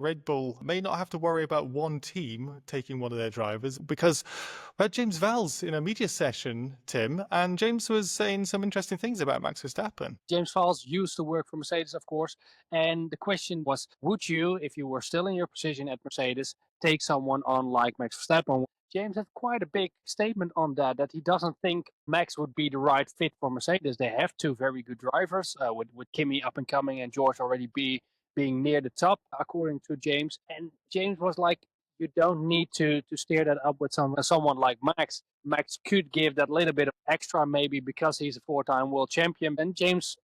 Red Bull may not have to worry about one team taking one of their drivers because we had James Vowles in a media session, Tim, and James was saying some interesting things about Max Verstappen. James Vowles used to work for Mercedes, of course. And the question was, would you, if you were still in your position at Mercedes, take someone on like Max Verstappen? James had quite a big statement on that he doesn't think Max would be the right fit for Mercedes. They have two very good drivers, with Kimi up and coming and George already being near the top, according to James. And James was like, you don't need to steer that up with someone like Max. Max could give that little bit of extra, maybe because he's a four-time world champion. And James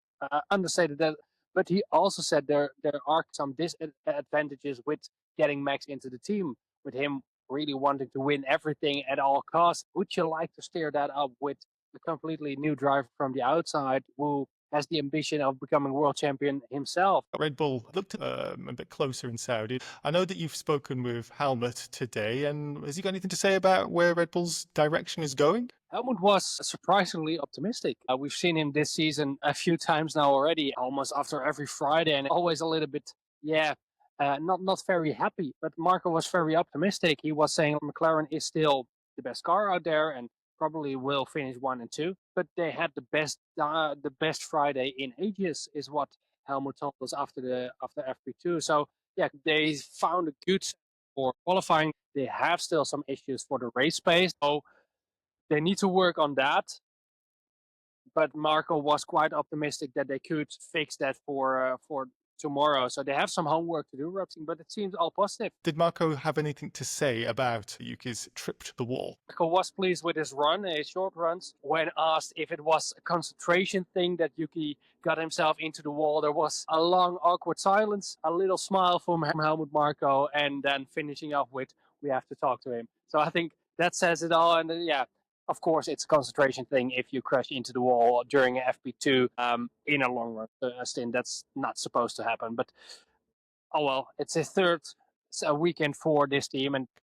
understated that, but he also said there are some disadvantages with getting Max into the team, with him really wanting to win everything at all costs. Would you like to steer that up with a completely new driver from the outside who has the ambition of becoming world champion himself? Red Bull looked a bit closer in Saudi. I know that you've spoken with Helmut today, and has he got anything to say about where Red Bull's direction is going? Helmut was surprisingly optimistic. We've seen him this season a few times now already, almost after every Friday, and always a little bit, not very happy. But Marco was very optimistic. He was saying McLaren is still the best car out there and probably will finish 1 and 2. But they had the best Friday in ages, is what Helmut told us after FP2. So yeah, they found a good for qualifying. They have still some issues for the race pace. So they need to work on that, but Marco was quite optimistic that they could fix that for tomorrow. So they have some homework to do, Robson, but it seems all positive. Did Marco have anything to say about Yuki's trip to the wall? Marco was pleased with his run, his short runs. When asked if it was a concentration thing that Yuki got himself into the wall, there was a long, awkward silence, a little smile from Helmut Marco, and then finishing off with, "We have to talk to him." So I think that says it all. And yeah, of course, it's a concentration thing if you crash into the wall during an FP2 in a long run stint. That's not supposed to happen. But oh well, it's a third weekend for this team, and